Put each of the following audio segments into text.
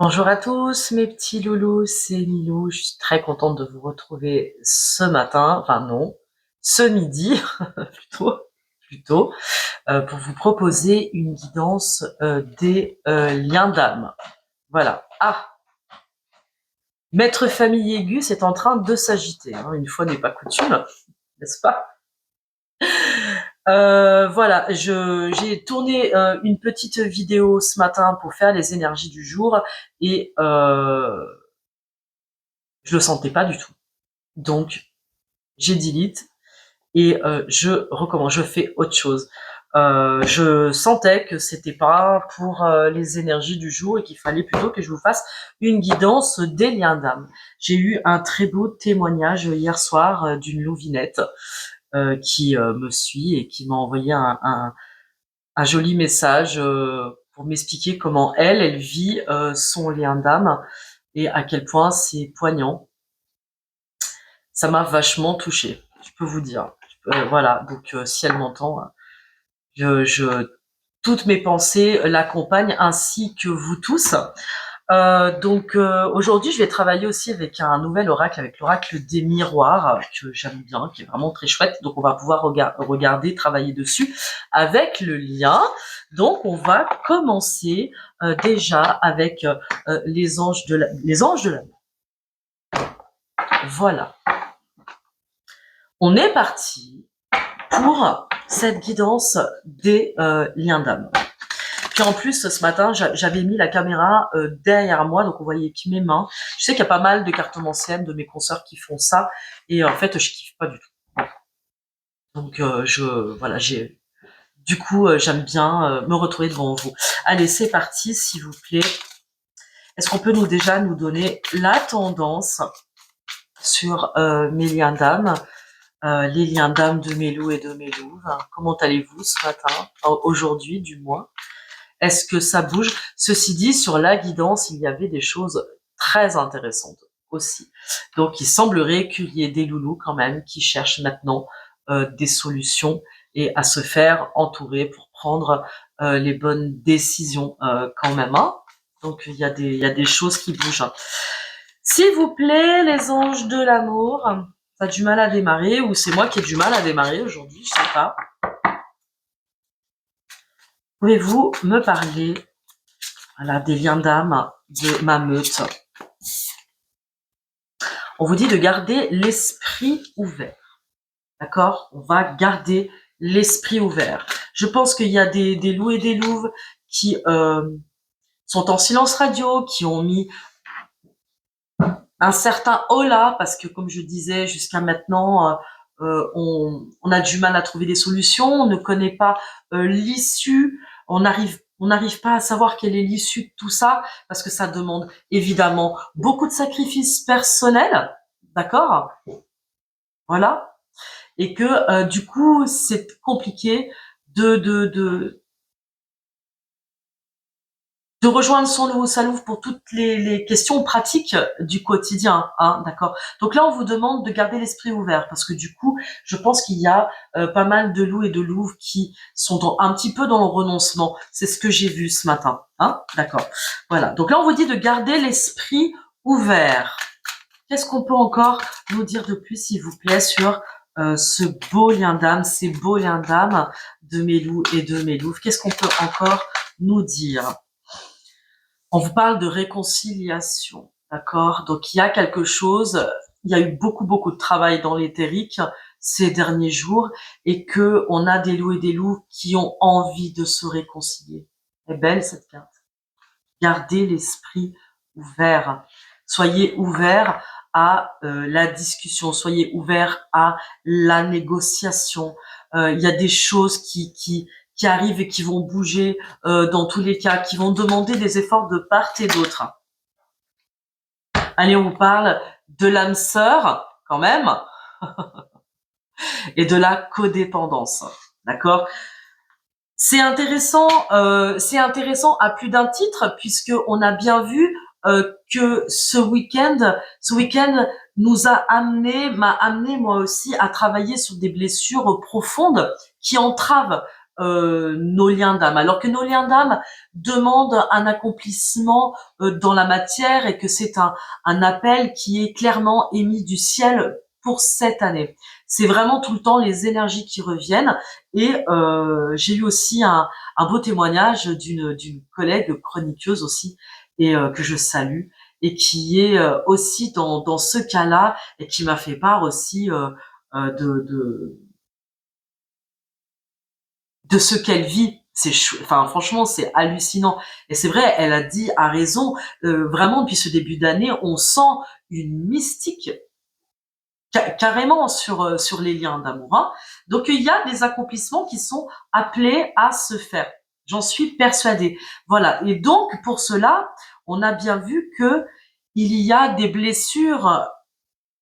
Bonjour à tous mes petits loulous, c'est Milou, je suis très contente de vous retrouver ce matin, enfin non, ce midi plutôt, plutôt pour vous proposer une guidance des liens d'âme. Voilà. Ah, Maître famille aigu, c'est en train de s'agiter, hein, une fois n'est pas coutume, n'est-ce pas? Voilà, j'ai tourné une petite vidéo ce matin pour faire les énergies du jour et je le sentais pas du tout. Donc, j'ai delete et je recommence, je fais autre chose. Je sentais que c'était pas pour les énergies du jour et qu'il fallait plutôt que je vous fasse une guidance des liens d'âme. J'ai eu un très beau témoignage hier soir d'une louvinette qui me suit et qui m'a envoyé un joli message pour m'expliquer comment elle vit son lien d'âme et à quel point c'est poignant. Ça m'a vachement touchée, je peux vous dire. Voilà, donc si elle m'entend, toutes mes pensées l'accompagnent ainsi que vous tous. Donc aujourd'hui, je vais travailler aussi avec un nouvel oracle, avec l'oracle des miroirs que j'aime bien, qui est vraiment très chouette. Donc on va pouvoir regarder, travailler dessus avec le lien. Donc on va commencer déjà avec les anges de l'amour. Voilà. On est parti pour cette guidance des liens d'âme. Puis en plus, ce matin, j'avais mis la caméra derrière moi, donc on voyait que mes mains. Je sais qu'il y a pas mal de cartomanciennes, de mes consoeurs qui font ça, et en fait, je kiffe pas du tout. Donc voilà, du coup, j'aime bien me retrouver devant vous. Allez, c'est parti, s'il vous plaît. Est-ce qu'on peut déjà nous donner la tendance sur mes liens d'âme? Les liens d'âme de Mélou et de Mélouve. Comment allez-vous ce matin, aujourd'hui du moins? Est-ce que ça bouge? Ceci dit, sur la guidance, il y avait des choses très intéressantes aussi. Donc, il semblerait qu'il y ait des loulous quand même qui cherchent maintenant des solutions et à se faire entourer pour prendre les bonnes décisions quand même. Hein. Donc, il y a des choses qui bougent. S'il vous plaît, les anges de l'amour, t'as du mal à démarrer ou c'est moi qui ai du mal à démarrer aujourd'hui, je sais pas. Pouvez-vous me parler des liens d'âme de ma meute? On vous dit de garder l'esprit ouvert. D'accord? On va garder l'esprit ouvert. Je pense qu'il y a des loups et des louves qui sont en silence radio, qui ont mis un certain holà, parce que comme je disais jusqu'à maintenant, on a du mal à trouver des solutions, on ne connaît pas l'issue, on n'arrive pas à savoir quelle est l'issue de tout ça, parce que ça demande évidemment beaucoup de sacrifices personnels, d'accord? Voilà. Et que du coup, c'est compliqué de rejoindre sa louve pour toutes les questions pratiques du quotidien, hein, d'accord. Donc là, on vous demande de garder l'esprit ouvert parce que du coup, je pense qu'il y a pas mal de loups et de louves qui sont un petit peu dans le renoncement. C'est ce que j'ai vu ce matin, hein, d'accord. Voilà. Donc là, on vous dit de garder l'esprit ouvert. Qu'est-ce qu'on peut encore nous dire de plus, s'il vous plaît, sur ce beau lien d'âme, ces beaux liens d'âme de Mélou et de Mélouve? Qu'est-ce qu'on peut encore nous dire? On vous parle de réconciliation, d'accord? Donc il y a quelque chose, il y a eu beaucoup de travail dans l'éthérique ces derniers jours et que on a des loups et des loups qui ont envie de se réconcilier. Elle est belle cette carte. Gardez l'esprit ouvert. Soyez ouverts à la discussion, soyez ouverts à la négociation. Il y a des choses qui arrivent et qui vont bouger dans tous les cas, qui vont demander des efforts de part et d'autre. Allez, on vous parle de l'âme sœur, quand même, et de la codépendance. D'accord? C'est intéressant à plus d'un titre, puisque on a bien vu que ce week-end m'a amené moi aussi à travailler sur des blessures profondes qui entravent nos liens d'âme. Alors que nos liens d'âme demandent un accomplissement dans la matière et que c'est un appel qui est clairement émis du ciel pour cette année. C'est vraiment tout le temps les énergies qui reviennent. Et j'ai eu aussi un beau témoignage d'une collègue chroniqueuse aussi, et que je salue, et qui est aussi dans ce cas-là, et qui m'a fait part aussi de ce qu'elle vit. Enfin, franchement, c'est hallucinant. Et c'est vrai, elle a dit à raison, vraiment, depuis ce début d'année, on sent une mystique carrément sur les liens d'amour. Hein. Donc, il y a des accomplissements qui sont appelés à se faire. J'en suis persuadée. Voilà. Et donc, pour cela, on a bien vu que il y a des blessures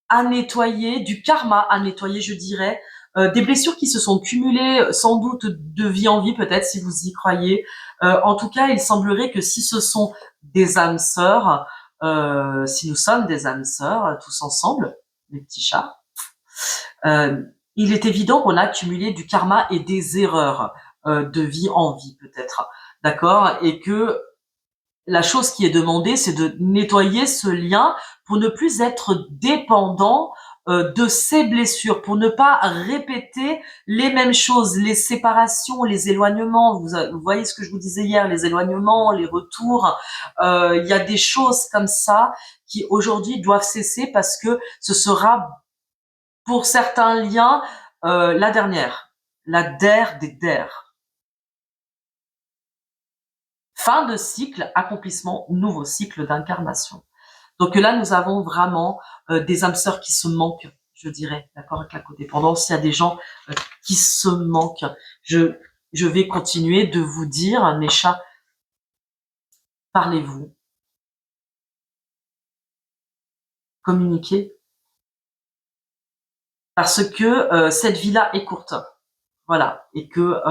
à nettoyer, du karma à nettoyer, je dirais, des blessures qui se sont cumulées sans doute de vie en vie, peut-être si vous y croyez. En tout cas, il semblerait que si ce sont des âmes sœurs, si nous sommes des âmes sœurs tous ensemble, les petits chats, il est évident qu'on a accumulé du karma et des erreurs de vie en vie, peut-être, d'accord, et que la chose qui est demandée, c'est de nettoyer ce lien pour ne plus être dépendant de ces blessures, pour ne pas répéter les mêmes choses, les séparations, les éloignements. Vous voyez ce que je vous disais hier, les éloignements, les retours. Il y a des choses comme ça qui aujourd'hui doivent cesser parce que ce sera pour certains liens la dernière, la der des der. Fin de cycle, accomplissement, nouveau cycle d'incarnation. Donc là, nous avons vraiment des âmes sœurs qui se manquent, je dirais, d'accord, avec la codépendance. Il y a des gens qui se manquent. Je vais continuer de vous dire, mes chats, parlez-vous, communiquez, parce que cette vie-là est courte, voilà, et que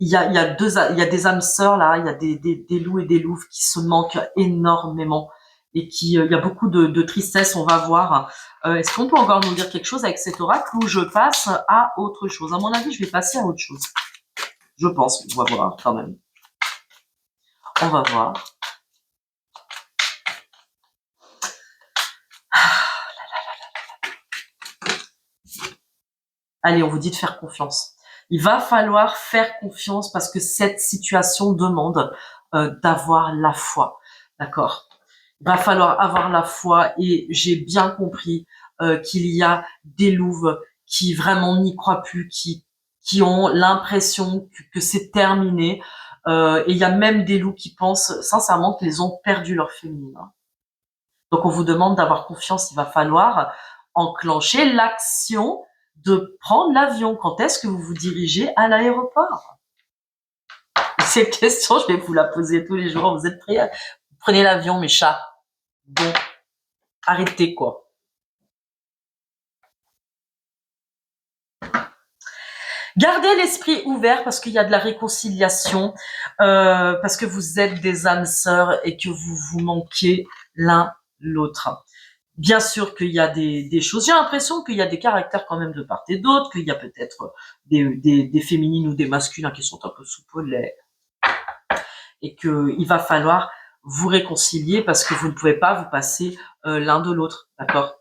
il y a des âmes sœurs là, il y a des loups et des louves qui se manquent énormément et qui il y a beaucoup de tristesse. On va voir. Est-ce qu'on peut encore nous dire quelque chose avec cet oracle ou je passe à autre chose? À mon avis, je vais passer à autre chose. Je pense. On va voir quand même. On va voir. Allez, on vous dit de faire confiance. Il va falloir faire confiance parce que cette situation demande d'avoir la foi. D'accord? Il va falloir avoir la foi et j'ai bien compris qu'il y a des louves qui vraiment n'y croient plus, qui ont l'impression que c'est terminé. Et il y a même des loups qui pensent sincèrement qu'ils ont perdu leur féminin. Donc on vous demande d'avoir confiance, il va falloir enclencher l'action de prendre l'avion. Quand est-ce que vous vous dirigez à l'aéroport? Cette question, je vais vous la poser tous les jours. Vous êtes prêts? Prenez l'avion, mes chats. Bon, arrêtez quoi. Gardez l'esprit ouvert parce qu'il y a de la réconciliation, parce que vous êtes des âmes sœurs et que vous vous manquez l'un l'autre. Bien sûr qu'il y a des choses. J'ai l'impression qu'il y a des caractères quand même de part et d'autre, qu'il y a peut-être des féminines ou des masculins qui sont un peu soupolés et qu'il va falloir vous réconcilier parce que vous ne pouvez pas vous passer l'un de l'autre, d'accord?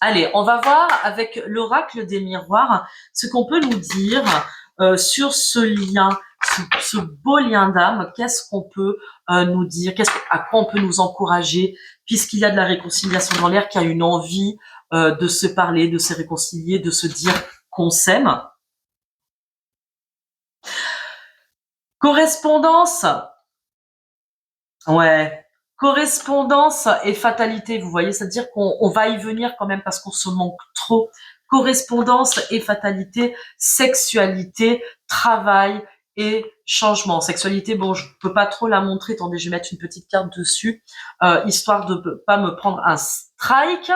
Allez, on va voir avec l'oracle des miroirs ce qu'on peut nous dire sur ce lien, ce beau lien d'âme. Qu'est-ce qu'on peut nous dire, à quoi on peut nous encourager, puisqu'il y a de la réconciliation dans l'air, qu'il y a une envie de se parler, de se réconcilier, de se dire qu'on s'aime. Correspondance. Ouais. Correspondance et fatalité, vous voyez, c'est-à-dire qu'on va y venir quand même parce qu'on se manque trop. Correspondance et fatalité, sexualité, travail et changement. Sexualité, bon, je peux pas trop la montrer, attendez, je vais mettre une petite carte dessus, histoire de pas me prendre un strike.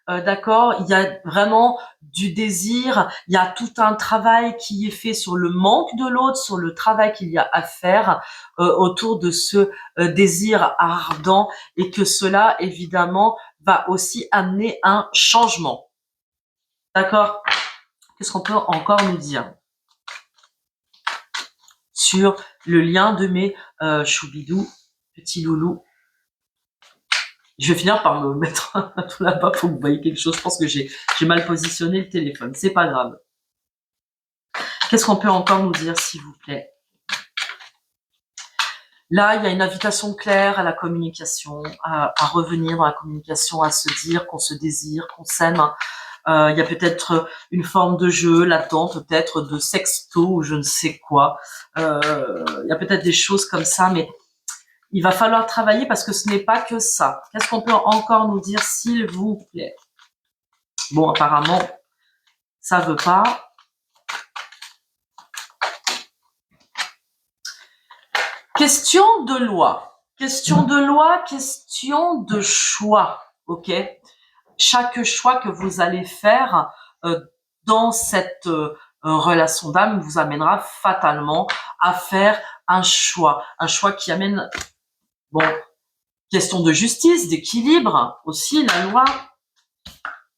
D'accord, il y a vraiment du désir, il y a tout un travail qui est fait sur le manque de l'autre, sur le travail qu'il y a à faire autour de ce désir ardent et que cela, évidemment, va aussi amener un changement. D'accord? Qu'est-ce qu'on peut encore nous dire? sur le lien de mes choubidous, petits loulous. Je vais finir par me mettre tout là-bas pour que vous voyez quelque chose. Je pense que j'ai mal positionné le téléphone. C'est pas grave. Qu'est-ce qu'on peut encore nous dire, s'il vous plaît? Là, il y a une invitation claire à la communication, à revenir dans la communication, à se dire qu'on se désire, qu'on s'aime. Il y a peut-être une forme de jeu là-dedans, peut-être de sexto ou je ne sais quoi. Il y a peut-être des choses comme ça, mais il va falloir travailler parce que ce n'est pas que ça. Qu'est-ce qu'on peut encore nous dire, s'il vous plaît? Bon, apparemment, ça veut pas. Question de loi. Question de loi, question de choix. Ok? Chaque choix que vous allez faire dans cette relation d'âme vous amènera fatalement à faire un choix qui amène, bon, question de justice, d'équilibre, aussi la loi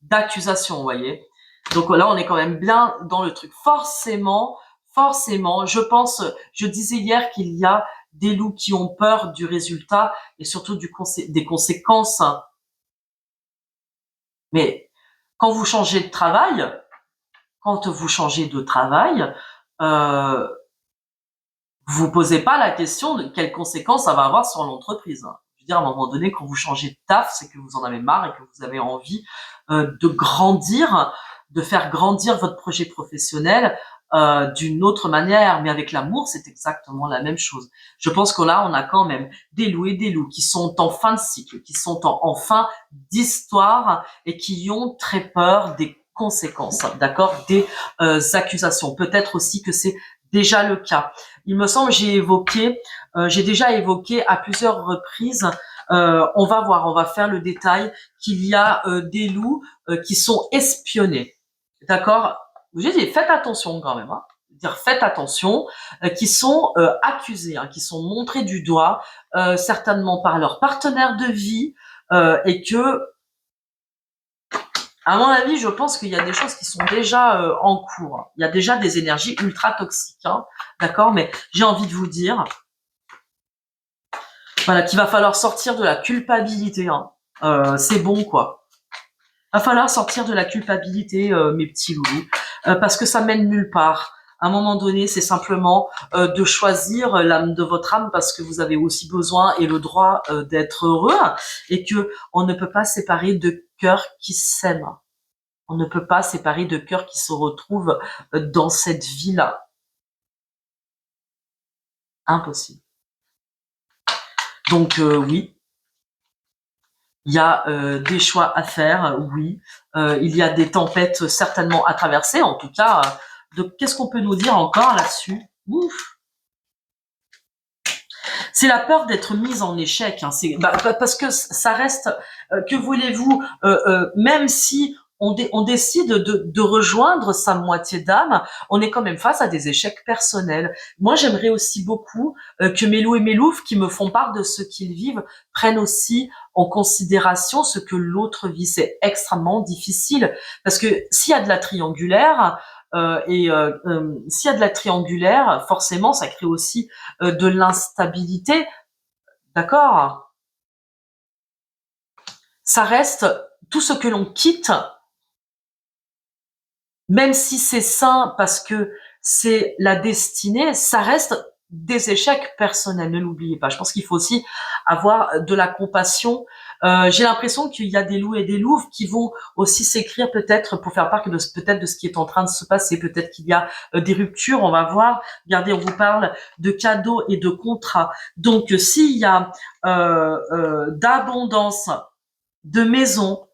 d'accusation, vous voyez. Donc là, on est quand même bien dans le truc. Forcément, je pense, je disais hier qu'il y a des loups qui ont peur du résultat et surtout des conséquences. Mais quand vous changez de travail, vous posez pas la question de quelles conséquences ça va avoir sur l'entreprise. Je veux dire, à un moment donné, quand vous changez de taf, c'est que vous en avez marre et que vous avez envie de grandir, de faire grandir votre projet professionnel d'une autre manière. Mais avec l'amour, c'est exactement la même chose. Je pense que là, on a quand même des loups et des loups qui sont en fin de cycle, qui sont en fin d'histoire et qui ont très peur des conséquences, d'accord, des accusations. Peut-être aussi que c'est déjà le cas. Il me semble, j'ai déjà évoqué à plusieurs reprises, on va voir, on va faire le détail, qu'il y a des loups qui sont espionnés. D'accord? J'ai dit, faites attention quand même. Hein. Dire faites attention, qui sont accusés, hein, qui sont montrés du doigt, certainement par leur partenaire de vie, et que, à mon avis, je pense qu'il y a des choses qui sont déjà en cours. Il y a déjà des énergies ultra toxiques, hein, d'accord? Mais j'ai envie de vous dire, voilà, qu'il va falloir sortir de la culpabilité. Hein. C'est bon, quoi. Va falloir sortir de la culpabilité, mes petits loulous, parce que ça mène nulle part. À un moment donné, c'est simplement de choisir l'âme de votre âme parce que vous avez aussi besoin et le droit d'être heureux et que on ne peut pas séparer de cœurs qui s'aiment. On ne peut pas séparer de cœurs qui se retrouvent dans cette vie-là. Impossible. Donc oui, il y a des choix à faire, oui. Il y a des tempêtes certainement à traverser. En tout cas, qu'est-ce qu'on peut nous dire encore là-dessus? Ouf. C'est la peur d'être mise en échec. Hein. Parce que ça reste, que voulez-vous, même si on décide de rejoindre sa moitié d'âme, on est quand même face à des échecs personnels. Moi, j'aimerais aussi beaucoup que mes loups et mes louves qui me font part de ce qu'ils vivent prennent aussi en considération ce que l'autre vit. C'est extrêmement difficile parce que s'il y a de la triangulaire, s'il y a de la triangulaire, forcément, ça crée aussi de l'instabilité. D'accord? Ça reste tout ce que l'on quitte, même si c'est sain parce que c'est la destinée, ça reste des échecs personnels, ne l'oubliez pas. Je pense qu'il faut aussi avoir de la compassion. J'ai l'impression qu'il y a des loups et des louves qui vont aussi s'écrire peut-être pour faire part peut-être de ce qui est en train de se passer. Peut-être qu'il y a des ruptures, on va voir. Regardez, on vous parle de cadeaux et de contrats. Donc, s'il y a d'abondance, de maison,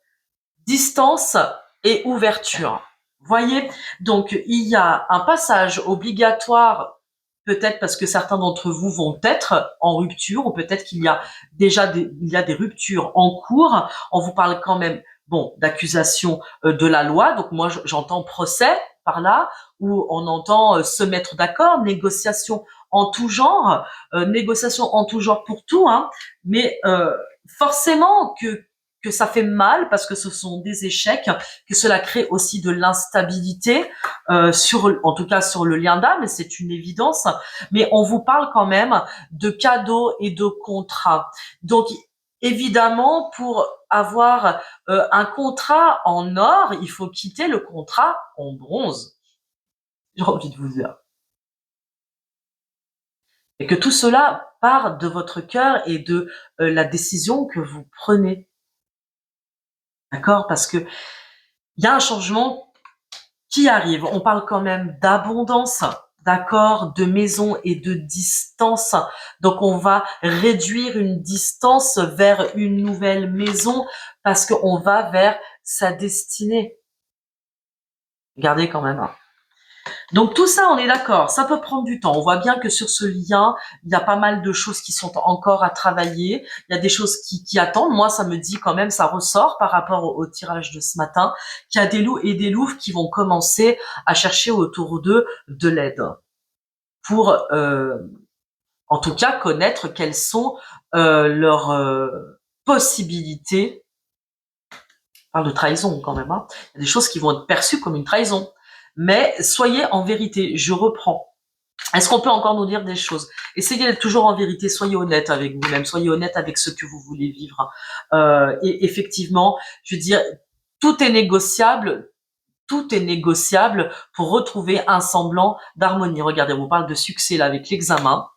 distance et ouverture. Voyez, donc il y a un passage obligatoire, peut-être parce que certains d'entre vous vont être en rupture, ou peut-être qu'il y a déjà des ruptures en cours. On vous parle quand même, bon, d'accusation de la loi. Donc moi, j'entends procès par là, où on entend se mettre d'accord, négociation en tout genre pour tout, hein. Mais forcément que que ça fait mal parce que ce sont des échecs, que cela crée aussi de l'instabilité, en tout cas sur le lien d'âme, et c'est une évidence. Mais on vous parle quand même de cadeaux et de contrats. Donc évidemment, pour avoir un contrat en or, il faut quitter le contrat en bronze. J'ai envie de vous dire. Et que tout cela part de votre cœur et de la décision que vous prenez. D'accord? Parce que il y a un changement qui arrive. On parle quand même d'abondance, d'accord, de maison et de distance. Donc on va réduire une distance vers une nouvelle maison parce qu'on va vers sa destinée. Regardez quand même. Donc tout ça, on est d'accord, ça peut prendre du temps. On voit bien que sur ce lien, il y a pas mal de choses qui sont encore à travailler. Il y a des choses qui attendent. Moi, ça me dit quand même, ça ressort par rapport au tirage de ce matin, qu'il y a des loups et des louves qui vont commencer à chercher autour d'eux de l'aide pour, en tout cas, connaître quelles sont leurs possibilités. On parle de trahison quand même. Hein. Il y a des choses qui vont être perçues comme une trahison. Mais soyez en vérité, je reprends. Est-ce qu'on peut encore nous dire des choses? Essayez d'être toujours en vérité, soyez honnête avec vous-même, soyez honnête avec ce que vous voulez vivre. Et effectivement, je veux dire, tout est négociable pour retrouver un semblant d'harmonie. Regardez, on vous parle de succès là avec l'examen.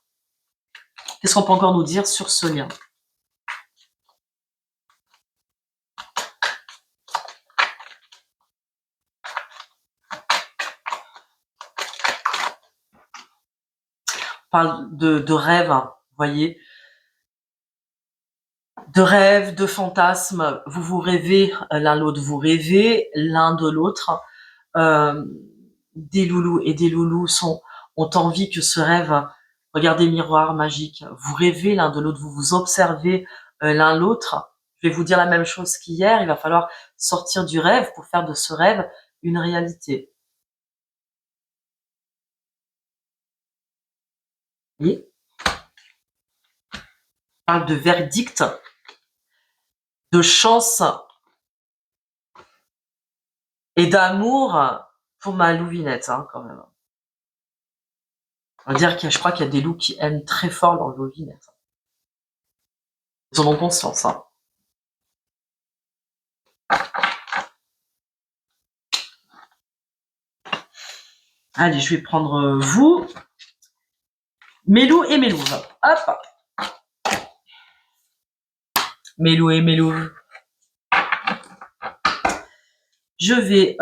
Qu'est-ce qu'on peut encore nous dire sur ce lien? On parle de rêve, hein, vous voyez, de rêves, de fantasmes. Vous rêvez l'un l'autre, vous rêvez l'un de l'autre. Des loulous et des loulous ont envie que ce rêve, regardez miroir magique, vous rêvez l'un de l'autre, vous vous observez l'un l'autre. Je vais vous dire la même chose qu'hier, il va falloir sortir du rêve pour faire de ce rêve une réalité. Et on parle de verdict, de chance et d'amour pour ma louvinette, hein, quand même. On va dire je crois qu'il y a des loups qui aiment très fort leur louvinette. Ils en ont conscience, hein. Allez, je vais prendre vous, mes loups et mes louves. Hop. Mes loups et mes louves. Je vais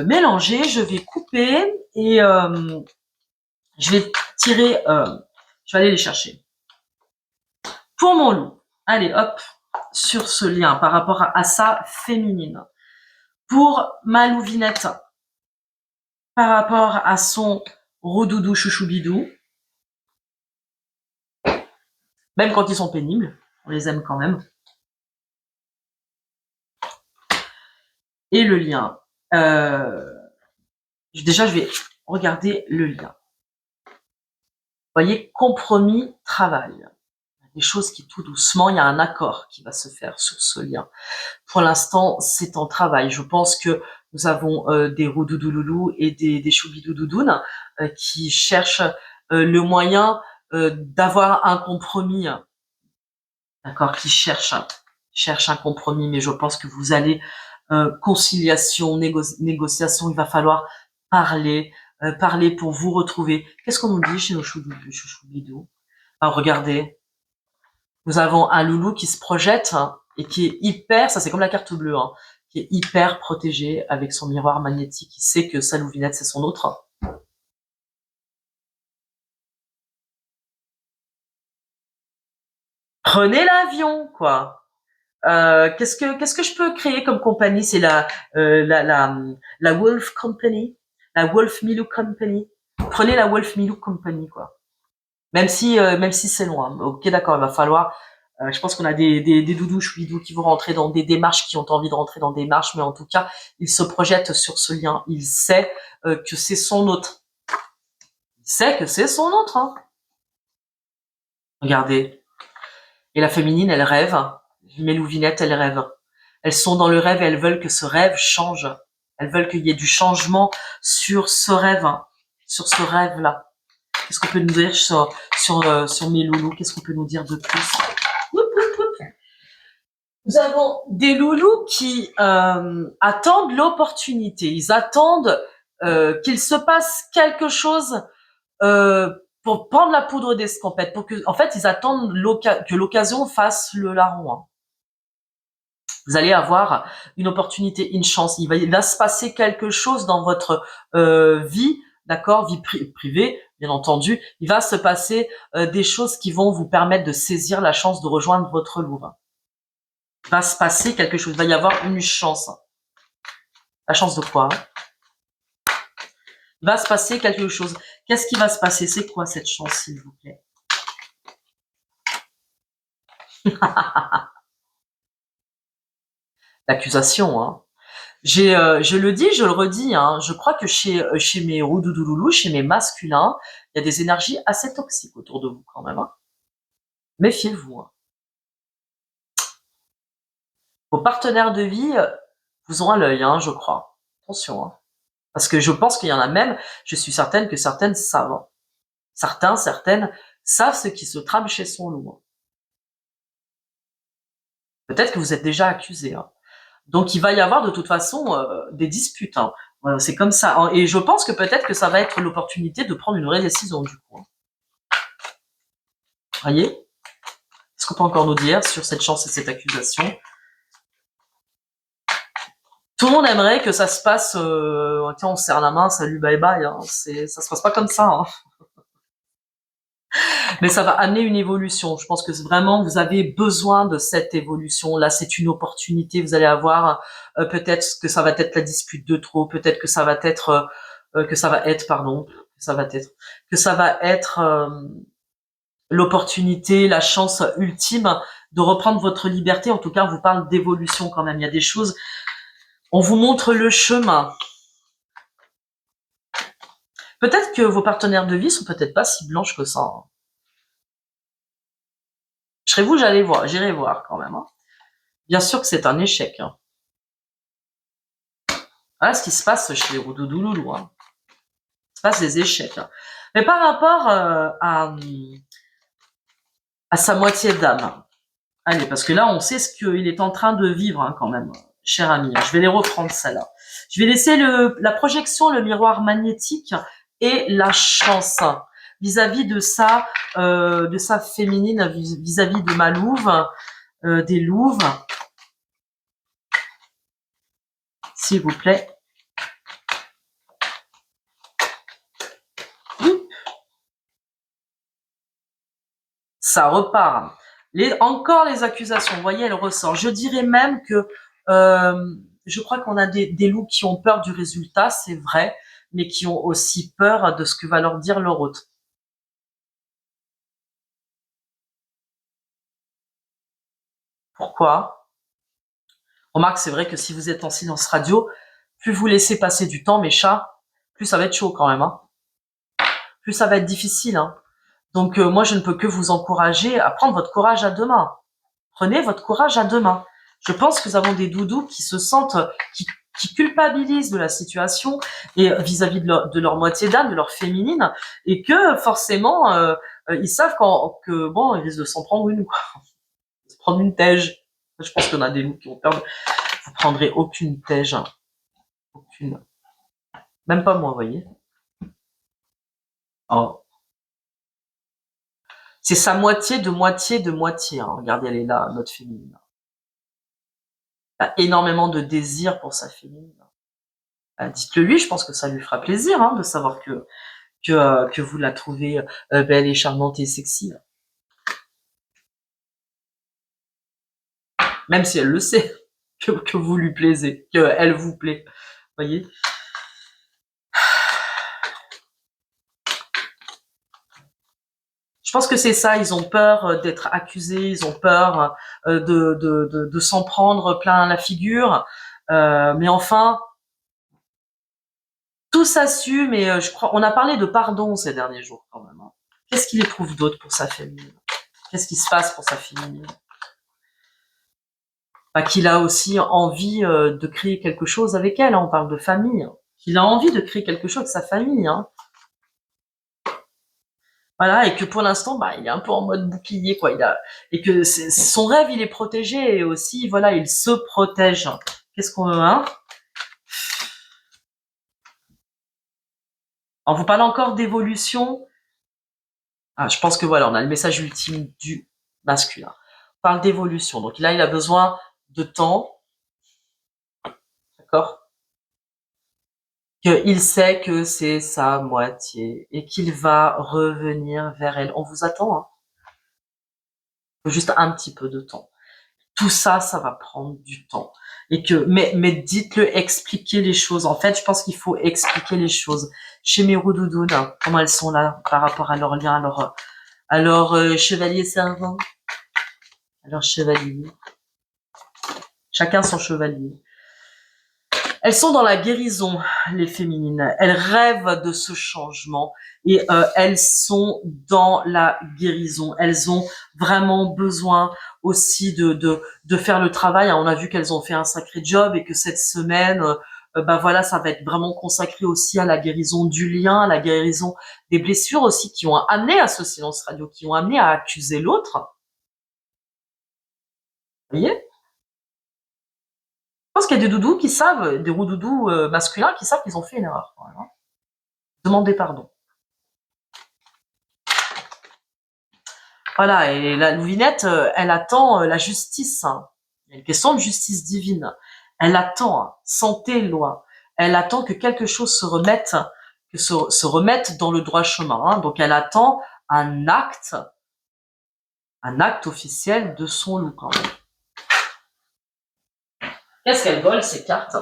mélanger, je vais couper et je vais tirer, je vais aller les chercher. Pour mon loup, allez hop, sur ce lien par rapport à sa féminine. Pour ma louvinette, par rapport à son roudoudou chouchoubidou, même quand ils sont pénibles, on les aime quand même. Et le lien. Déjà, je vais regarder le lien. Vous voyez, compromis, travail. Des choses qui tout doucement, il y a un accord qui va se faire sur ce lien. Pour l'instant, c'est en travail. Je pense que nous avons des roudoudoulous et des choubidoudoudoun qui cherchent le moyen d'avoir un compromis. D'accord, qui cherchent un compromis, mais je pense que vous allez conciliation, négociation, il va falloir parler, parler pour vous retrouver. Qu'est-ce qu'on nous dit chez nos chouchoubidous? Alors, regardez, nous avons un loulou qui se projette hein, et qui est hyper, ça c'est comme la carte bleue, hein, qui est hyper protégé avec son miroir magnétique. Il sait que sa louvinette c'est son autre. Prenez l'avion, quoi. Qu'est-ce que je peux créer comme compagnie? C'est la Wolf Company, la Wolf Milou Company. Prenez la Wolf Milou Company, quoi. Même si c'est loin. Ok, d'accord, il va falloir. Je pense qu'on a des doudous chouidous qui vont rentrer dans des démarches, qui ont envie de rentrer dans des démarches, mais en tout cas, il se projette sur ce lien. Il sait que c'est son autre. Il sait que c'est son autre. Hein. Regardez. Et la féminine, elle rêve. Mes louvinettes, elles rêvent. Elles sont dans le rêve et elles veulent que ce rêve change. Elles veulent qu'il y ait du changement sur ce rêve, hein, sur ce rêve-là. Qu'est-ce qu'on peut nous dire sur mes loulous? Qu'est-ce qu'on peut nous dire de plus? Nous avons des loulous qui attendent l'opportunité. Ils attendent qu'il se passe quelque chose pour prendre la poudre d'escampette. Pour que, en fait, ils attendent que l'occasion fasse le larron. Hein. Vous allez avoir une opportunité, une chance. Il va se passer quelque chose dans votre vie, d'accord, vie privée, bien entendu. Il va se passer des choses qui vont vous permettre de saisir la chance de rejoindre votre louve. Il va se passer quelque chose. Il va y avoir une chance. La chance de quoi? Il va se passer quelque chose. Qu'est-ce qui va se passer? C'est quoi cette chance, s'il vous plaît? L'accusation, hein. Je le dis, je le redis, hein, je crois que chez mes roudoudoulous, chez mes masculins, il y a des énergies assez toxiques autour de vous quand même. Hein. Méfiez-vous. Hein. Vos partenaires de vie vous ont à l'œil, hein, je crois. Attention. Hein. Parce que je pense qu'il y en a même, je suis certaine que certaines savent. Hein. Certaines savent ce qui se trame chez son loup. Hein. Peut-être que vous êtes déjà accusé. Hein. Donc, il va y avoir de toute façon des disputes. Hein. C'est comme ça. Hein. Et je pense que peut-être que ça va être l'opportunité de prendre une vraie décision du coup. Hein. Voyez? Est-ce qu'on peut encore nous dire sur cette chance et cette accusation? Tout le monde aimerait que ça se passe, tiens, on se serre la main, salut, bye bye. Hein. Ça se passe pas comme ça. Hein. Mais ça va amener une évolution. Je pense que vraiment, vous avez besoin de cette évolution. Là, c'est une opportunité. Vous allez avoir peut-être que ça va être la dispute de trop, peut-être que ça va être l'opportunité, la chance ultime de reprendre votre liberté. En tout cas, on vous parle d'évolution quand même. Il y a des choses. On vous montre le chemin. Peut-être que vos partenaires de vie sont peut-être pas si blanches que ça. Hein. Je serais vous, j'irai voir quand même. Hein. Bien sûr que c'est un échec. Hein. Voilà ce qui se passe chez les roudoudoulous. Hein. Il se passe des échecs. Hein. Mais par rapport à sa moitié d'âme. Allez, parce que là, on sait ce qu'il est en train de vivre hein, quand même, cher ami. Je vais les reprendre, celle-là. Je vais laisser la projection, le miroir magnétique et la chance vis-à-vis de sa féminine, vis-à-vis de ma louve, des louves. S'il vous plaît. Ça repart. Encore les accusations, vous voyez, elles ressortent. Je dirais même que je crois qu'on a des loups qui ont peur du résultat, c'est vrai, mais qui ont aussi peur de ce que va leur dire leur hôte. Pourquoi? Remarque, c'est vrai que si vous êtes en silence radio, plus vous laissez passer du temps, mes chats, plus ça va être chaud quand même. Hein. Plus ça va être difficile. Hein. Donc moi, je ne peux que vous encourager à prendre votre courage à deux mains. Prenez votre courage à deux mains. Je pense que nous avons des doudous qui se sentent, qui culpabilisent de la situation et vis-à-vis de leur moitié d'âme, de leur féminine, et que forcément, ils savent que bon, ils risquent de s'en prendre une, quoi. Se prendre une tège. Je pense qu'on a des loups qui ont peur. Vous prendrez aucune tège. Hein. Aucune. Même pas moi, vous voyez. Oh. C'est sa moitié de moitié de moitié. Hein. Regardez, elle est là, notre féminine. Elle a énormément de désir pour sa féminine. Dites-le lui, je pense que ça lui fera plaisir hein, de savoir que vous la trouvez belle et charmante et sexy. Même si elle le sait, que vous lui plaisez, qu'elle vous plaît. Voyez. Je pense que c'est ça, ils ont peur d'être accusés, ils ont peur de s'en prendre plein la figure. Mais enfin, tout s'assume et je crois. On a parlé de pardon ces derniers jours quand même. Hein. Qu'est-ce qu'il éprouve d'autre pour sa féminine? Qu'est-ce qui se passe pour sa féminine? Bah, qu'il a aussi envie de créer quelque chose avec elle, hein, on parle de famille. Qu'il a envie de créer quelque chose avec sa famille. Hein. Voilà, et que pour l'instant, bah, il est un peu en mode bouclier, quoi. Et que son rêve, il est protégé, et aussi, voilà, il se protège. Qu'est-ce qu'on veut, hein? En vous parlant encore d'évolution, je pense que voilà, on a le message ultime du masculin. On parle d'évolution. Donc là, il a besoin de temps. D'accord? Qu'il sait que c'est sa moitié et qu'il va revenir vers elle. On vous attend, hein. Juste un petit peu de temps. Tout ça, ça va prendre du temps. Et que, mais dites-le, expliquez les choses. En fait, je pense qu'il faut expliquer les choses. Chez mes roudoudounes, comment elles sont là par rapport à leur lien, à leur chevalier servant, à leur chevalier. Chacun son chevalier. Elles sont dans la guérison, les féminines. Elles rêvent de ce changement et elles sont dans la guérison. Elles ont vraiment besoin aussi de faire le travail. On a vu qu'elles ont fait un sacré job et que cette semaine, bah voilà, ça va être vraiment consacré aussi à la guérison du lien, à la guérison des blessures aussi qui ont amené à ce silence radio, qui ont amené à accuser l'autre. Vous voyez? Je pense qu'il y a des doudous qui savent, des roudoudous masculins qui savent qu'ils ont fait une erreur. Quand même, hein. Demandez pardon. Voilà, et la louvinette, elle attend la justice. Hein. Il y a une question de justice divine. Elle attend, hein, santé, loi. Elle attend que quelque chose se remette, se remette dans le droit chemin. Hein. Donc elle attend un acte officiel de son loup. Quand même. Qu'est-ce qu'elle vole, ces cartes?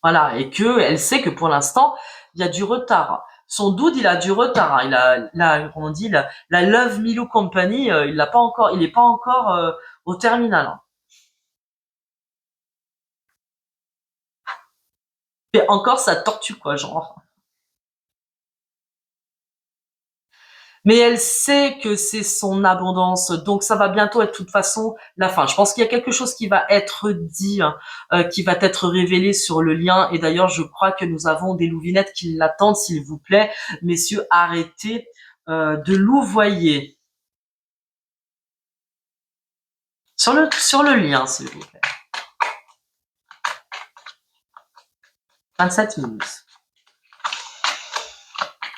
Voilà, et que elle sait que pour l'instant, il y a du retard. Son dude, il a du retard. Hein. Il a, comment on dit, la Love Milou Company, il l'a pas encore, il est pas encore au terminal. Hein. Et encore, ça tortue quoi, genre. Mais elle sait que c'est son abondance, donc ça va bientôt être de toute façon la fin. Je pense qu'il y a quelque chose qui va être dit, qui va être révélé sur le lien. Et d'ailleurs, je crois que nous avons des louvinettes qui l'attendent, s'il vous plaît. Messieurs, arrêtez de louvoyer. Sur le lien, s'il vous plaît. 27 minutes.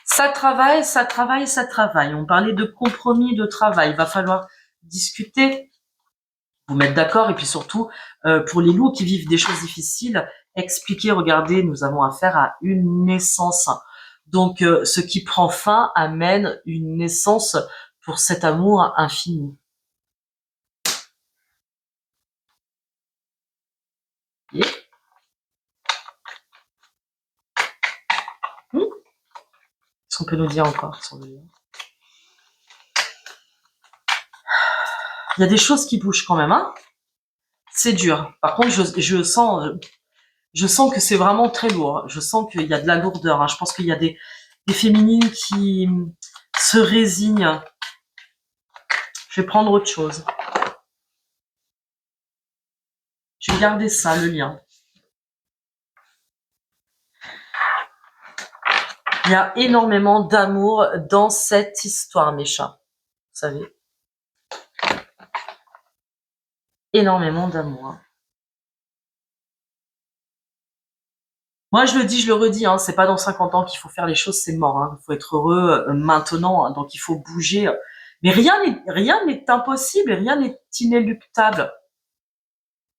Ça travaille, ça travaille, ça travaille. On parlait de compromis, de travail. Il va falloir discuter, vous mettre d'accord, et puis surtout, pour les loups qui vivent des choses difficiles, expliquer, regardez, nous avons affaire à une naissance. Donc, ce qui prend fin amène une naissance pour cet amour infini. Et Qu'est-ce qu'on peut nous dire encore sur le lien? Il y a des choses qui bougent quand même, hein. C'est dur. Par contre, je sens que c'est vraiment très lourd. Je sens qu'il y a de la lourdeur. Hein. Je pense qu'il y a des féminines qui se résignent. Je vais prendre autre chose. Je vais garder ça, le lien. Il y a énormément d'amour dans cette histoire, mes chats. Vous savez. Énormément d'amour. Moi, je le dis, je le redis, hein, c'est pas dans 50 ans qu'il faut faire les choses, c'est mort. Hein. Il faut être heureux maintenant, hein, donc il faut bouger. Mais rien n'est impossible, rien n'est inéluctable.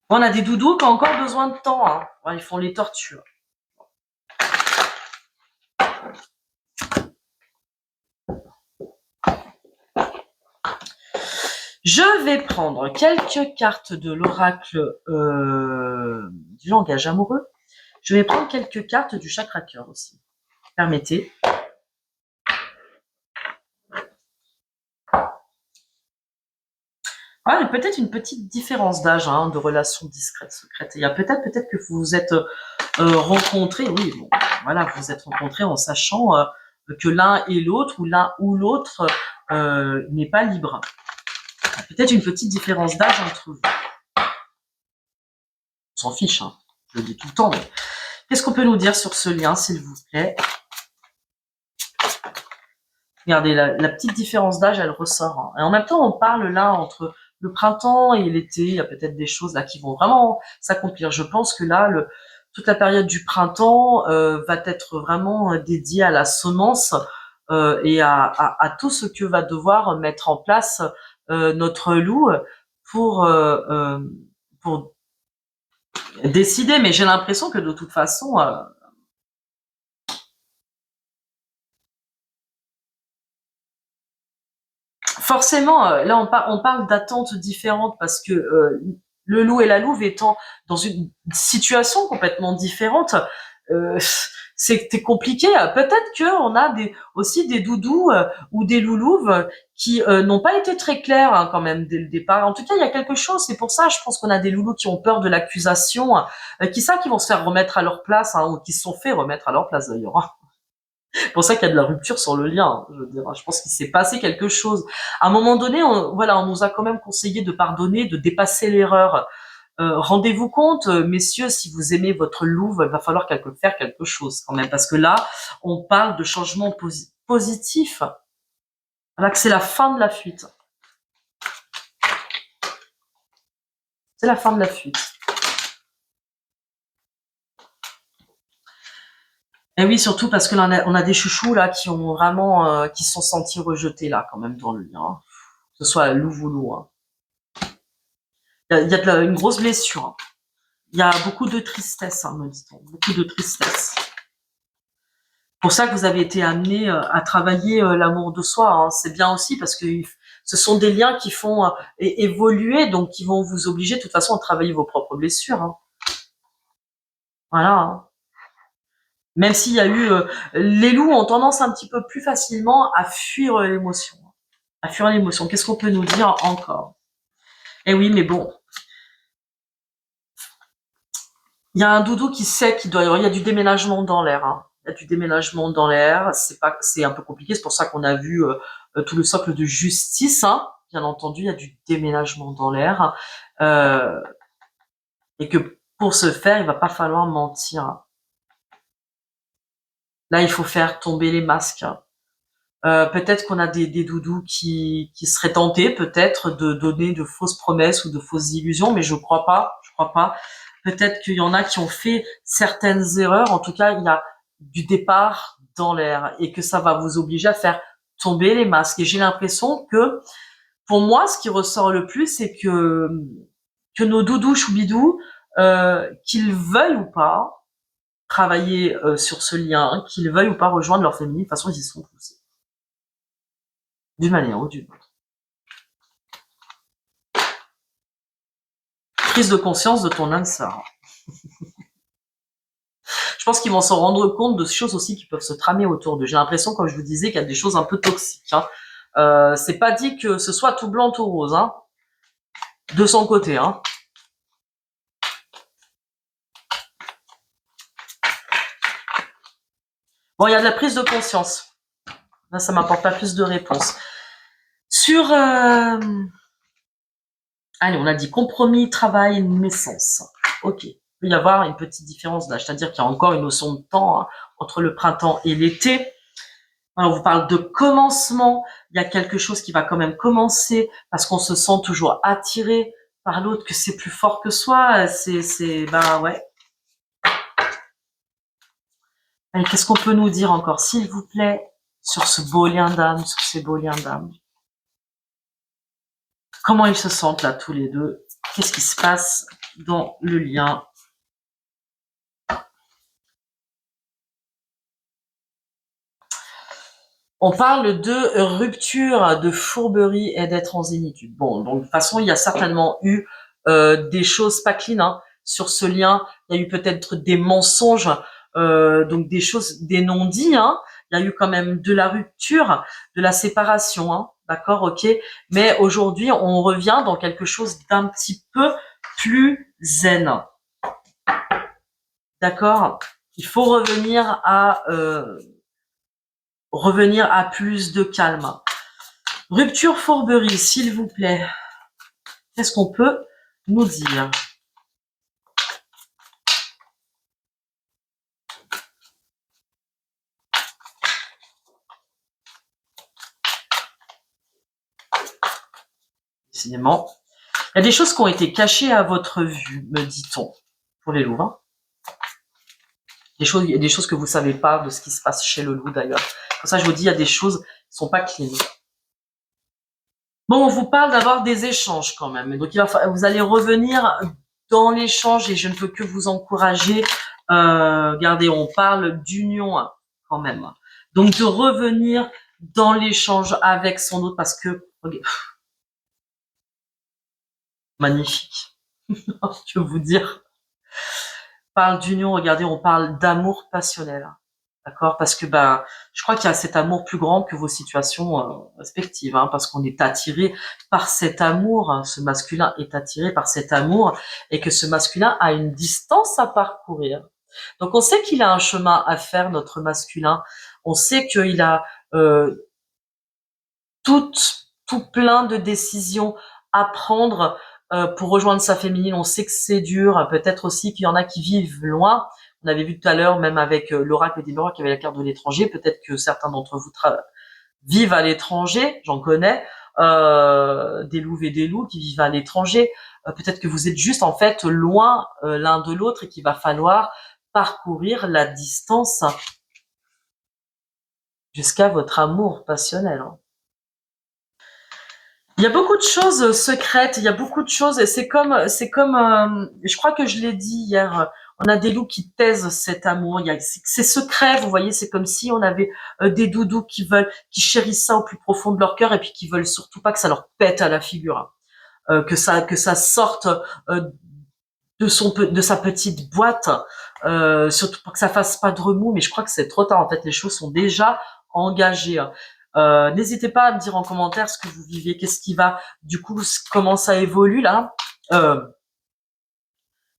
On a des doudous qui ont encore besoin de temps. Hein. Ouais, ils font les tortures. Je vais prendre quelques cartes de l'oracle du langage amoureux. Je vais prendre quelques cartes du chakra cœur aussi. Permettez. Ah, il y a peut-être une petite différence d'âge, hein, de relations discrètes, secrètes. Il y a peut-être que vous vous êtes rencontrés, oui, bon, voilà, vous vous êtes rencontrés en sachant que l'un et l'autre, ou l'un ou l'autre n'est pas libre. Peut-être une petite différence d'âge entre vous. On s'en fiche, hein. Je le dis tout le temps. Mais... Qu'est-ce qu'on peut nous dire sur ce lien, s'il vous plaît? Regardez, la petite différence d'âge, elle ressort. Hein. Et en même temps, on parle là entre le printemps et l'été. Il y a peut-être des choses là qui vont vraiment s'accomplir. Je pense que là, toute la période du printemps va être vraiment dédiée à la semence et à tout ce que va devoir mettre en place notre loup pour décider. Mais j'ai l'impression que de toute façon... forcément, là on parle d'attentes différentes parce que le loup et la louve étant dans une situation complètement différente, c'était compliqué. Peut-être que on a aussi des doudous ou des loulouves qui n'ont pas été très clairs hein, quand même dès le départ. En tout cas, il y a quelque chose. C'est pour ça, je pense qu'on a des loulous qui ont peur de l'accusation, qui vont se faire remettre à leur place, hein, ou qui se sont fait remettre à leur place d'ailleurs. Hein. C'est pour ça qu'il y a de la rupture sur le lien. Je veux dire, je pense qu'il s'est passé quelque chose. À un moment donné, on nous a quand même conseillé de pardonner, de dépasser l'erreur. Rendez-vous compte, messieurs, si vous aimez votre louve, il va falloir faire quelque chose quand même, parce que là, on parle de changement positif. Là, que c'est la fin de la fuite. C'est la fin de la fuite. Et oui, surtout parce que là, on a des chouchous là qui ont vraiment, qui se sont sentis rejetés là quand même dans le lien, que ce soit la louve ou loup. Hein. Il y a une grosse blessure. Hein. Il y a beaucoup de tristesse, hein, me dit-on. Beaucoup de tristesse. Pour ça que vous avez été amené à travailler l'amour de soi. Hein. C'est bien aussi parce que ce sont des liens qui font évoluer, donc qui vont vous obliger de toute façon à travailler vos propres blessures. Hein. Voilà. Hein. Même s'il y a eu... les loups ont tendance un petit peu plus facilement à fuir l'émotion. À fuir l'émotion. Qu'est-ce qu'on peut nous dire encore? Eh oui, mais bon. Il y a un doudou qui sait qu'il doit y avoir... Il y a du déménagement dans l'air. Hein. Il y a du déménagement dans l'air. C'est un peu compliqué. C'est pour ça qu'on a vu tout le socle de justice. Hein. Bien entendu, il y a du déménagement dans l'air. Et que pour ce faire, il va pas falloir mentir. Là, il faut faire tomber les masques. Peut-être qu'on a des doudous qui seraient tentés, peut-être, de donner de fausses promesses ou de fausses illusions, mais je crois pas. Peut-être qu'il y en a qui ont fait certaines erreurs. En tout cas, il y a du départ dans l'air et que ça va vous obliger à faire tomber les masques. Et j'ai l'impression que, pour moi, ce qui ressort le plus, c'est que nos doudous choubidous, qu'ils veuillent ou pas, travailler sur ce lien, qu'ils veuillent ou pas rejoindre leur féminine, de toute façon, ils y sont poussés. D'une manière ou d'une autre. Prise de conscience de ton âme sœur. Je pense qu'ils vont s'en rendre compte de choses aussi qui peuvent se tramer autour d'eux. J'ai l'impression, comme je vous disais, qu'il y a des choses un peu toxiques. Hein. C'est pas dit que ce soit tout blanc, tout rose. Hein. De son côté. Hein. Bon, il y a de la prise de conscience. Là, ça m'apporte pas plus de réponses. Sur... Allez, on a dit compromis, travail, naissance. Ok. Il peut y avoir une petite différence d'âge. C'est-à-dire qu'il y a encore une notion de temps hein, entre le printemps et l'été. Alors, on vous parle de commencement. Il y a quelque chose qui va quand même commencer parce qu'on se sent toujours attiré par l'autre, que c'est plus fort que soi. Ben ouais. Allez, qu'est-ce qu'on peut nous dire encore, s'il vous plaît, sur ce beau lien d'âme, sur ces beaux liens d'âme? Comment ils se sentent là, tous les deux? Qu'est-ce qui se passe dans le lien? On parle de rupture, de fourberie et d'être en zénitude. Bon, donc de toute façon, il y a certainement eu des choses pas clean hein, sur ce lien. Il y a eu peut-être des mensonges, donc des choses, des non-dits. Hein. Il y a eu quand même de la rupture, de la séparation. Hein. D'accord, ok. Mais aujourd'hui, on revient dans quelque chose d'un petit peu plus zen. D'accord. Il faut revenir à plus de calme. Rupture, fourberie, s'il vous plaît. Qu'est-ce qu'on peut nous dire? Décidément. Il y a des choses qui ont été cachées à votre vue, me dit-on, pour les loups. Hein. Il y a des choses que vous savez pas de ce qui se passe chez le loup d'ailleurs. Pour ça, je vous dis, il y a des choses qui sont pas clean. Bon, on vous parle d'avoir des échanges quand même. Donc, vous allez revenir dans l'échange et je ne peux que vous encourager. Regardez, on parle d'union hein, quand même. Donc, de revenir dans l'échange avec son autre parce que, regardez, magnifique. Je veux vous dire. On parle d'union, regardez, on parle d'amour passionnel. D'accord? Parce que ben, je crois qu'il y a cet amour plus grand que vos situations respectives, hein, parce qu'on est attiré par cet amour, hein, ce masculin est attiré par cet amour, et que ce masculin a une distance à parcourir. Donc on sait qu'il a un chemin à faire, notre masculin. On sait qu'il a tout plein de décisions à prendre pour rejoindre sa féminine. On sait que c'est dur. Peut-être aussi qu'il y en a qui vivent loin. On avait vu tout à l'heure, même avec l'oracle des miroirs qui avait la carte de l'étranger. Peut-être que certains d'entre vous vivent à l'étranger. J'en connais. Des loups et des loups qui vivent à l'étranger. Peut-être que vous êtes juste en fait loin l'un de l'autre et qu'il va falloir parcourir la distance jusqu'à votre amour passionnel. Hein. Il y a beaucoup de choses secrètes, il y a beaucoup de choses, et c'est comme, je crois que je l'ai dit hier, on a des loups qui taisent cet amour, c'est secret, vous voyez, c'est comme si on avait des doudous qui chérissent ça au plus profond de leur cœur, et puis qui veulent surtout pas que ça leur pète à la figure, que ça sorte de sa petite boîte, surtout pour que ça fasse pas de remous, mais je crois que c'est trop tard, en fait, les choses sont déjà engagées. N'hésitez pas à me dire en commentaire ce que vous vivez, qu'est-ce qui va, du coup, comment ça évolue là,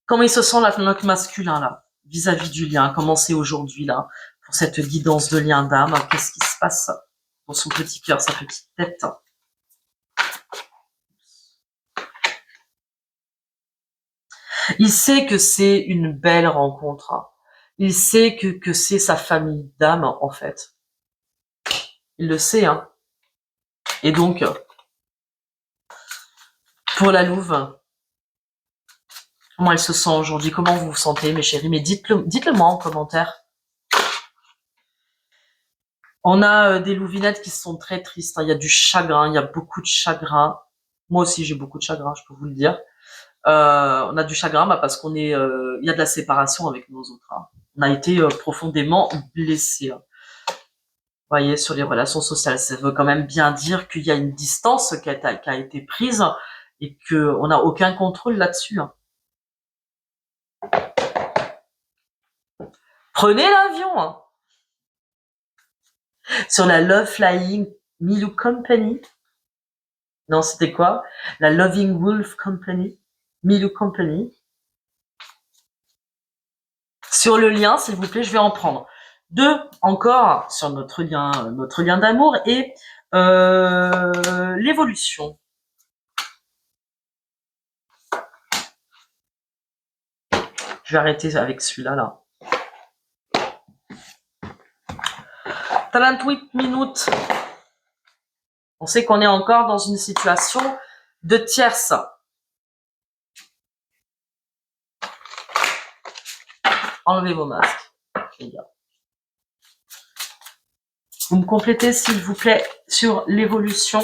comment il se sent notre masculin là, vis-à-vis du lien, comment c'est aujourd'hui là, pour cette guidance de lien d'âme, qu'est-ce qui se passe dans son petit cœur, sa petite tête. Il sait que c'est une belle rencontre, il sait que c'est sa famille d'âme en fait, il le sait, hein. Et donc, pour la louve, comment elle se sent aujourd'hui? Comment vous vous sentez, mes chéris? Mais dites-le moi en commentaire. On a des louvinettes qui sont très tristes. Hein. Il y a du chagrin, il y a beaucoup de chagrin. Moi aussi, j'ai beaucoup de chagrin, je peux vous le dire. On a du chagrin parce qu'on est, il y a de la séparation avec nos autres. Hein. On a été profondément blessés. Hein. Vous voyez, sur les relations sociales, ça veut quand même bien dire qu'il y a une distance qui a été prise et qu'on n'a aucun contrôle là-dessus. Hein. Prenez l'avion hein. Sur la Love Flying Milou Company. Non, c'était quoi? La Loving Wolf Company. Milou Company. Sur le lien, s'il vous plaît, je vais en prendre 2 encore sur notre lien d'amour et l'évolution. Je vais arrêter avec celui-là, là. 38 minutes. On sait qu'on est encore dans une situation de tierce. Enlevez vos masques, les gars. Vous me complétez, s'il vous plaît, sur l'évolution.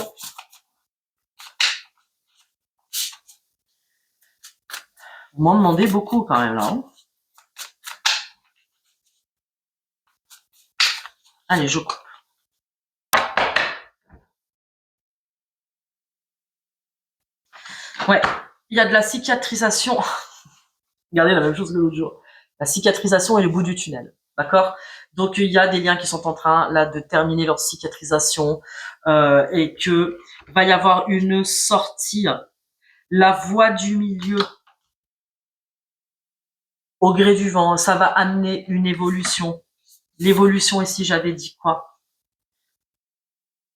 Vous m'en demandez beaucoup, quand même, là. Hein. Allez, je coupe. Ouais, il y a de la cicatrisation. Regardez la même chose que l'autre jour. La cicatrisation est le bout du tunnel. D'accord? Donc, il y a des liens qui sont en train, là, de terminer leur cicatrisation et que va y avoir une sortie. La voie du milieu au gré du vent, ça va amener une évolution. L'évolution ici, j'avais dit quoi?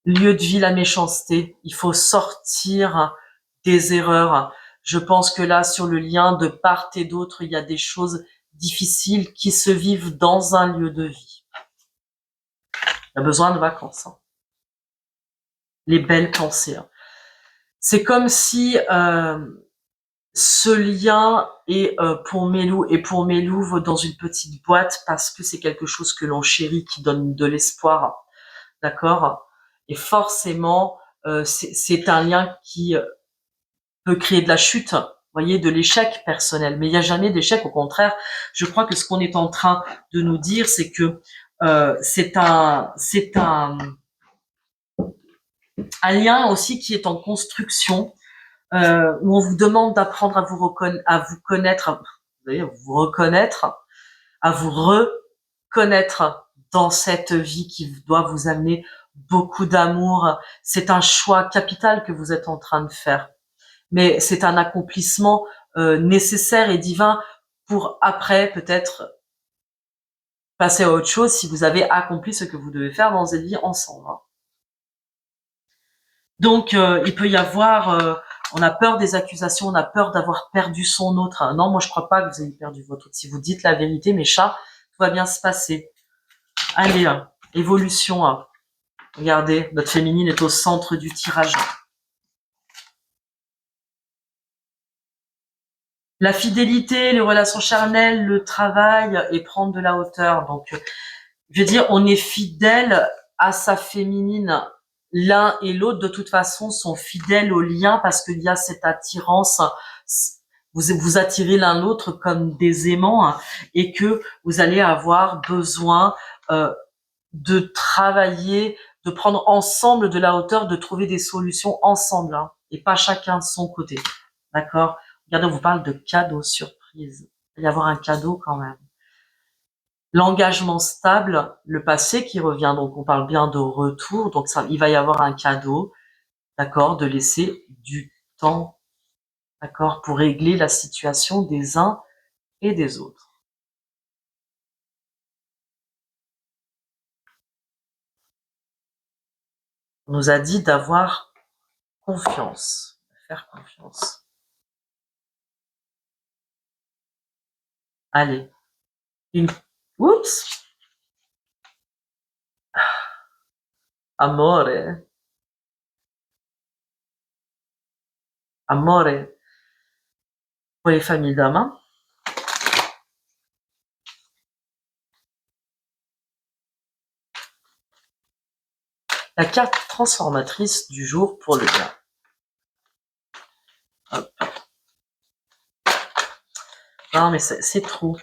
Lieu de vie, la méchanceté. Il faut sortir des erreurs. Je pense que là, sur le lien de part et d'autre, il y a des choses difficiles qui se vivent dans un lieu de vie. Il y a besoin de vacances. Hein. Les belles pensées. Hein. C'est comme si ce lien est pour Mélou et pour Mélouve dans une petite boîte parce que c'est quelque chose que l'on chérit, qui donne de l'espoir. D'accord? Et forcément, c'est un lien qui peut créer de la chute, vous voyez, de l'échec personnel. Mais il n'y a jamais d'échec, au contraire. Je crois que ce qu'on est en train de nous dire, c'est que c'est un lien aussi qui est en construction, où on vous demande d'apprendre à vous connaître, vous voyez, vous reconnaître, à vous reconnaître dans cette vie qui doit vous amener beaucoup d'amour. C'est un choix capital que vous êtes en train de faire. Mais c'est un accomplissement nécessaire et divin pour après peut-être passer à autre chose si vous avez accompli ce que vous devez faire dans cette vie ensemble. Hein. Donc il peut y avoir, on a peur des accusations, on a peur d'avoir perdu son autre. Hein. Non, moi je crois pas que vous ayez perdu votre autre. Si vous dites la vérité, mes chats, tout va bien se passer. Allez, évolution. Hein. Regardez, notre féminine est au centre du tirage. La fidélité, les relations charnelles, le travail et prendre de la hauteur. Donc, je veux dire, on est fidèle à sa féminine. L'un et l'autre, de toute façon, sont fidèles au lien parce qu'il y a cette attirance. Vous attirez l'un l'autre comme des aimants hein, et que vous allez avoir besoin de travailler, de prendre ensemble de la hauteur, de trouver des solutions ensemble hein, et pas chacun de son côté. D'accord? Regardez, on vous parle de cadeaux surprise. Il va y avoir un cadeau quand même. L'engagement stable, le passé qui revient, donc on parle bien de retour, donc ça, il va y avoir un cadeau, d'accord, de laisser du temps, d'accord, pour régler la situation des uns et des autres. On nous a dit d'avoir confiance, de faire confiance. Allez, oups, amore, amore, pour les familles d'hommes. Hein. La carte transformatrice du jour pour le bien. Hop. Non, mais c'est trop.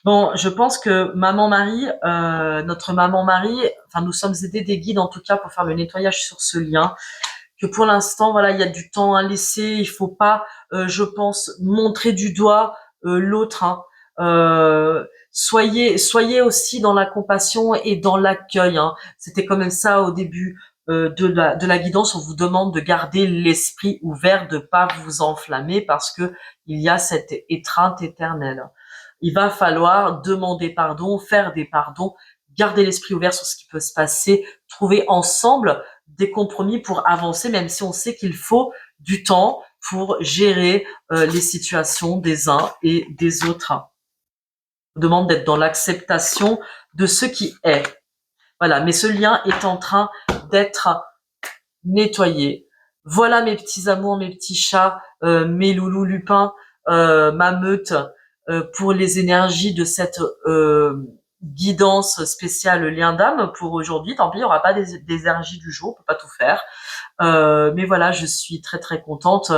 Bon, je pense que Maman Marie, notre Maman Marie, enfin nous sommes aidés des guides en tout cas pour faire le nettoyage sur ce lien. Que pour l'instant, voilà, il y a du temps à laisser. Il faut pas, je pense, montrer du doigt l'autre. Hein. Soyez aussi dans la compassion et dans l'accueil. Hein. C'était quand même ça au début de la guidance. On vous demande de garder l'esprit ouvert, de pas vous enflammer parce que il y a cette étreinte éternelle. Il va falloir demander pardon, faire des pardons, garder l'esprit ouvert sur ce qui peut se passer, trouver ensemble des compromis pour avancer, même si on sait qu'il faut du temps pour gérer les situations des uns et des autres. On demande d'être dans l'acceptation de ce qui est. Voilà, mais ce lien est en train d'être nettoyé. Voilà mes petits amours, mes petits chats, mes loulous lupins, ma meute, pour les énergies de cette guidance spéciale lien d'âme pour aujourd'hui. Tant pis, il n'y aura pas des énergies du jour, on peut pas tout faire. Mais voilà, je suis très très contente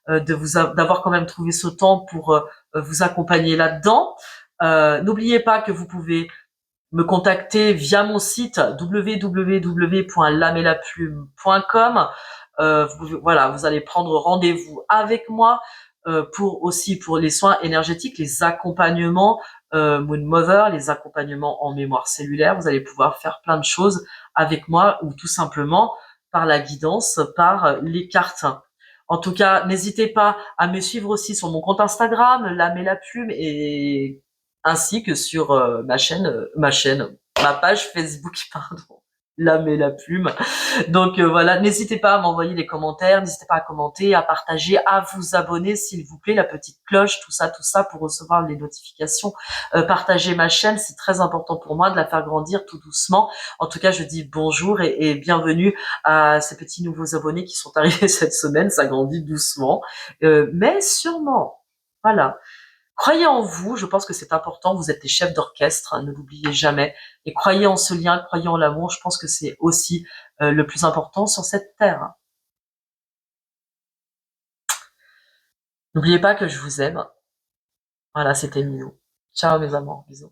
d'avoir quand même trouvé ce temps pour vous accompagner là-dedans. N'oubliez pas que vous pouvez me contacter via mon site www.lamelaplume.com. Voilà, vous allez prendre rendez-vous avec moi pour les soins énergétiques, les accompagnements Moon Mother, les accompagnements en mémoire cellulaire. Vous allez pouvoir faire plein de choses avec moi ou tout simplement par la guidance, par les cartes. En tout cas, n'hésitez pas à me suivre aussi sur mon compte Instagram, Lamelaplume, et ainsi que sur ma page Facebook, pardon. l'âme et la plume. Donc voilà, n'hésitez pas à m'envoyer des commentaires, n'hésitez pas à commenter, à partager, à vous abonner s'il vous plaît, la petite cloche, tout ça pour recevoir les notifications. Partagez ma chaîne, c'est très important pour moi de la faire grandir tout doucement. En tout cas, je dis bonjour et bienvenue à ces petits nouveaux abonnés qui sont arrivés cette semaine. Ça grandit doucement, mais sûrement. Voilà. Croyez en vous, je pense que c'est important, vous êtes des chefs d'orchestre, hein, ne l'oubliez jamais. Et croyez en ce lien, croyez en l'amour, je pense que c'est aussi le plus important sur cette terre. N'oubliez pas que je vous aime. Voilà, c'était Minou. Ciao mes amants, bisous.